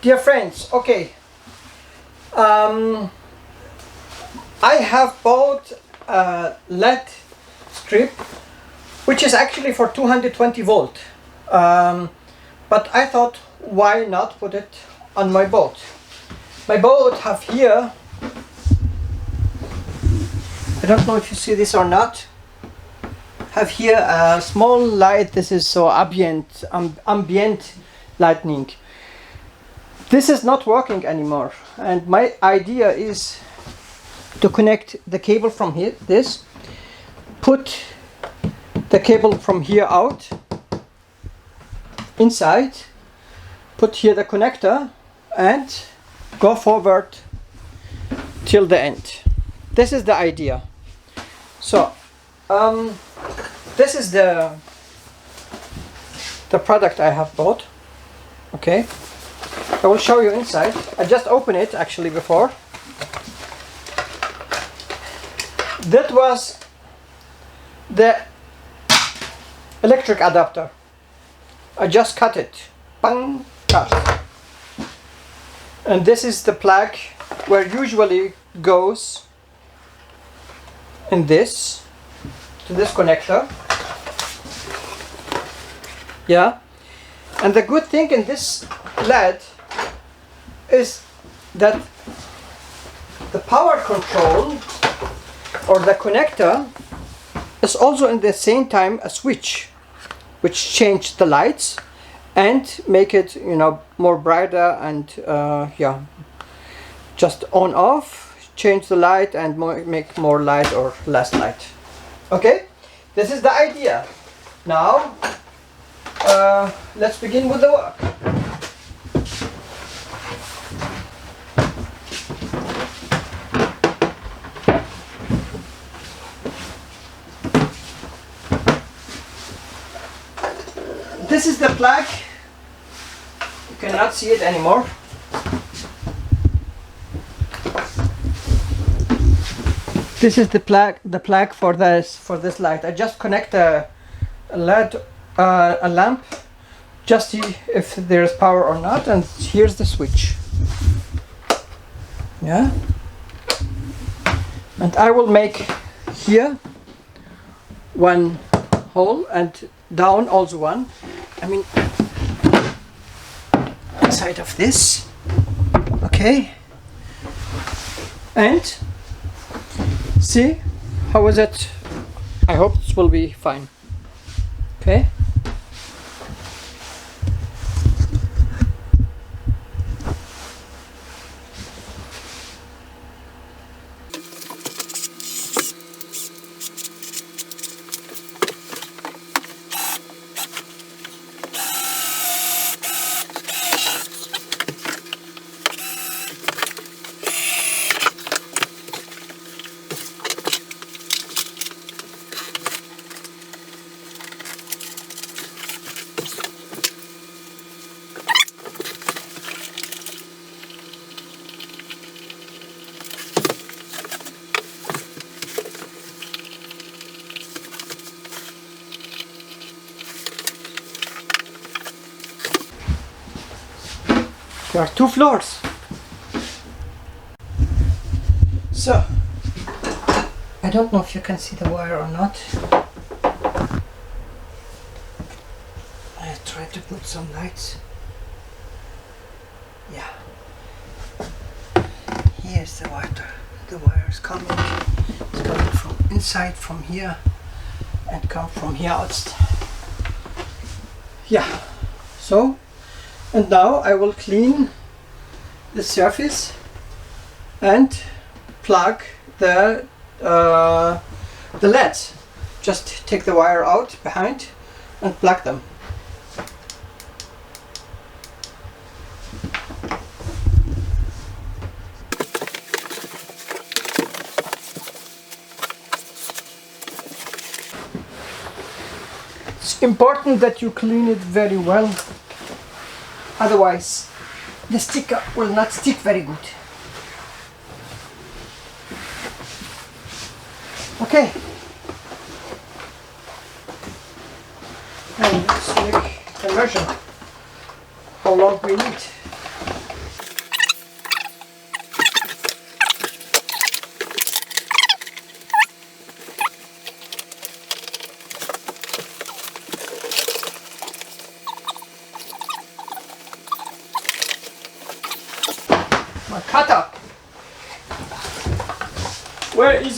Dear friends, okay, I have bought a LED strip which is actually for 220 volt, but I thought, why not put it on my boat? My boat have here, I don't know if you see this or not, have here a small light. This is so ambient lighting. This is not working anymore, and my idea is to connect the cable from here, put the cable from here out, inside, put here the connector, and go forward till the end. This is the idea. So, this is the product I have bought. Okay. I will show you inside. I just opened it actually before. That was the electric adapter. I just cut it. Bang, cut. And this is the plug where usually goes in this, to this connector. Yeah. And the good thing in this LED is that the power control or the connector is also in the same time a switch which change the lights and make it, you know, more brighter and yeah, just on off, change the light and make more light or less light. Okay, this is the idea. Now let's begin with the work. This is the plug. You cannot see it anymore. This is the plug for this light. I just connect a LED, a lamp, just see if there is power or not, and here's the switch. Yeah. And I will make here one hole and down also one. I mean, inside of this. Okay. And see how is it? I hope this will be fine. Okay. There are two floors. So, I don't know if you can see the wire or not. I try to put some lights. Yeah. Here's the wire. The wire is coming. It's coming from inside, from here, and come from here out. Yeah. So. And now I will clean the surface and plug the LEDs. Just take the wire out behind and plug them. It's important that you clean it very well. Otherwise, the sticker will not stick very good. Okay. And let's make the measure how long we need.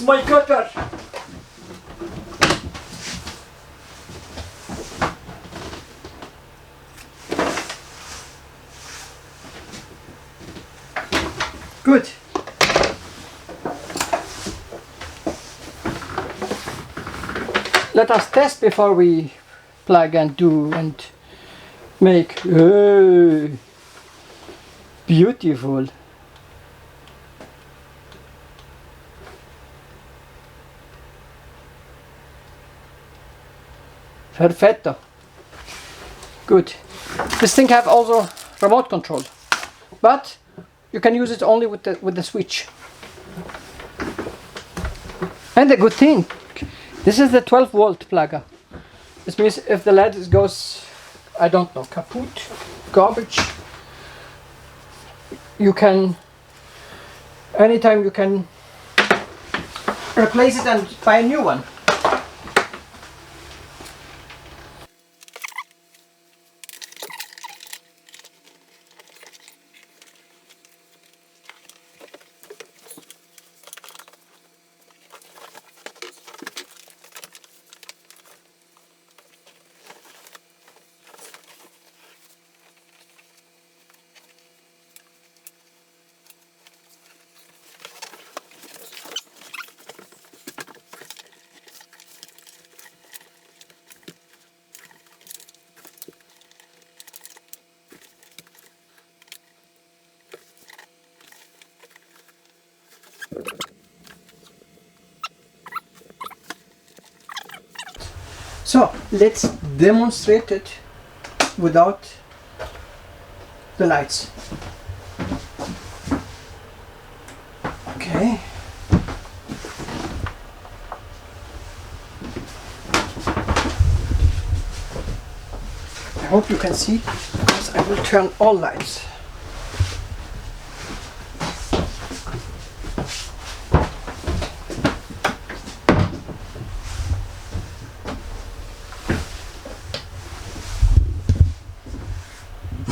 is my cutter. Good. Let us test before we plug and do and make. Hey, beautiful. Perfetto. Good. This thing have also remote control, but you can use it only with the switch. And the good thing, this is the 12-volt plugger. This means if the LED goes, I don't know, kaput, garbage, you can, anytime you can replace it and buy a new one. So let's demonstrate it without the lights. Okay. I hope you can see, because I will turn all lights.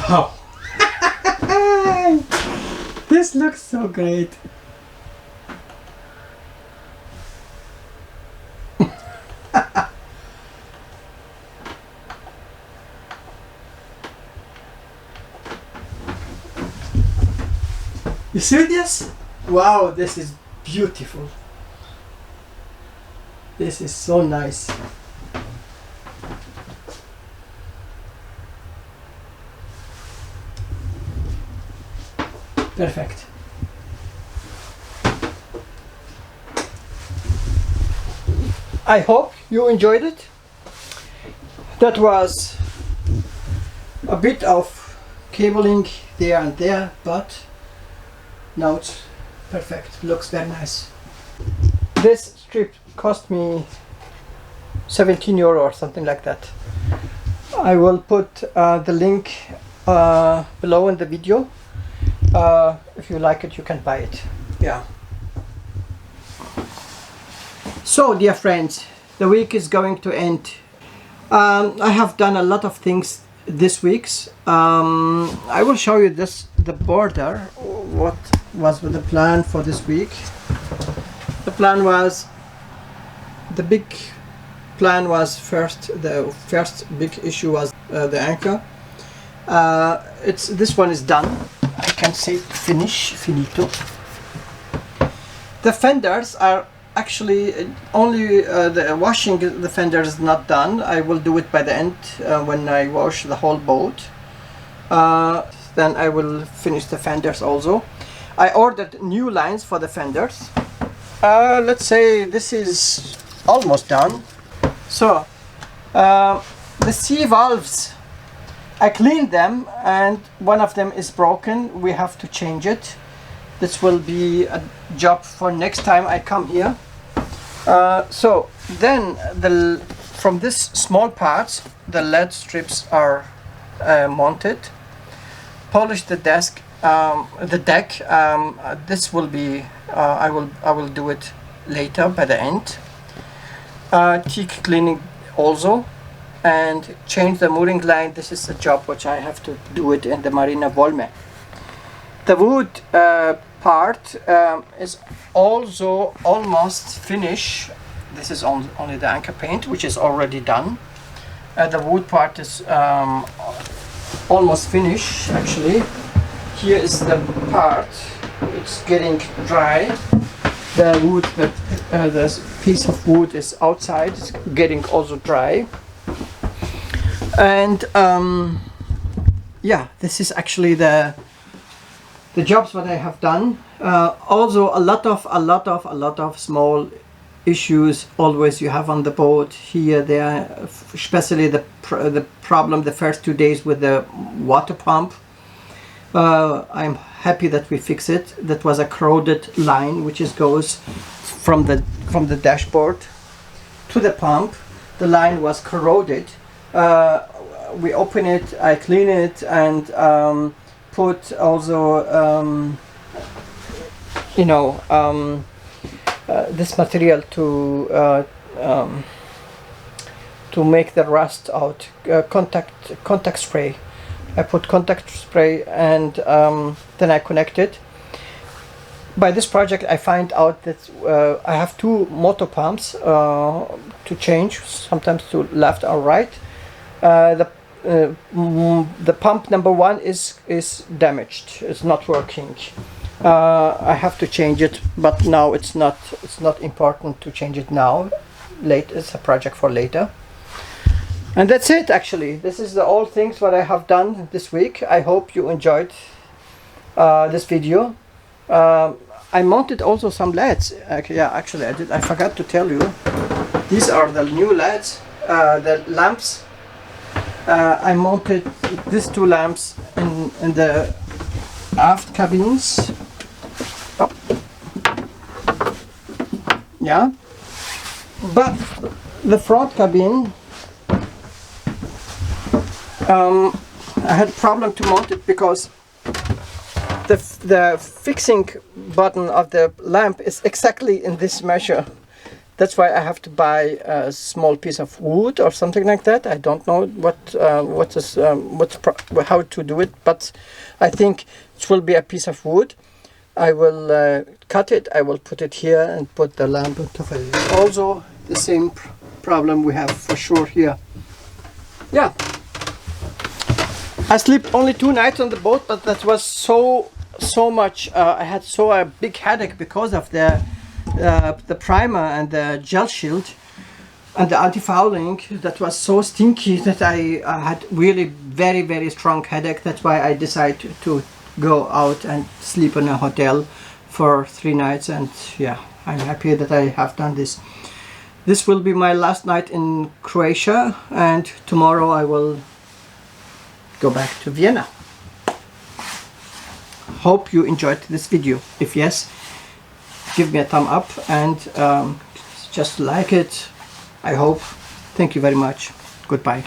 Wow! This looks so great. You see this? Wow, this is beautiful. This is so nice. Perfect. I hope you enjoyed it. That was a bit of cabling there and there, but now it's perfect. Looks very nice. This strip cost me 17 euro or something like that. I will put the link below in the video. If you like it, you can buy it. Yeah. So, dear friends, the week is going to end. I have done a lot of things this week. I will show you the border. What was the plan for this week? The plan was, the first big issue was the anchor. This one is done. I can say finito. The fenders are actually only the washing the fenders is not done. I will do it by the end when I wash the whole boat. Then I will finish the fenders also. I ordered new lines for the fenders. Let's say this is almost done. So the sea valves, I cleaned them and one of them is broken. We have to change it. This will be a job for next time I come here. So then from this small parts the LED strips are mounted. Polish the deck. This will be I will do it later by the end. Teak cleaning also, and change the mooring line. This is a job which I have to do it in the Marina Volme. The wood part is also almost finished. This is only the anchor paint, which is already done. The wood part is almost finished actually. Here is the part, it's getting dry. The wood, the piece of wood is outside, it's getting also dry. And yeah, this is actually the jobs that I have done. Also a lot of small issues always you have on the boat, here, there, especially the problem the first 2 days with the water pump. I'm happy that we fixed it. That was a corroded line which goes from the dashboard to the pump. The line was corroded. We open it, I clean it, and put also this material to make the rust out. Contact spray. I put contact spray, and then I connect it. By this project I find out that I have 2 motor pumps to change, sometimes to left or right. The pump number 1 is damaged, it's not working. I have to change it, but now it's not important to change it now. It's a project for later. And that's it actually. This is all things what I have done this week. I hope you enjoyed this video. I mounted also some LEDs. Yeah, actually I did. I forgot to tell you. These are the new LEDs, the lamps. I mounted these 2 lamps in the aft cabins. Oh. Yeah, but the front cabin, I had a problem to mount it because the fixing button of the lamp is exactly in this measure. That's why I have to buy a small piece of wood or something like that. I don't know how to do it, but I think it will be a piece of wood. I will cut it, I will put it here and put the lamp on top of it. Also the same problem we have for sure here. Yeah, I slept only 2 nights on the boat, but that was so much. I had a big headache because of the primer and the gel shield and the anti-fouling. That was so stinky that I had really very strong headache. That's why I decided to go out and sleep in a hotel for 3 nights, and yeah, I'm happy that I have done this. This will be my last night in Croatia, and tomorrow I will go back to Vienna. Hope you enjoyed this video. If yes, give me a thumb up and just like it, I hope. Thank you very much. Goodbye.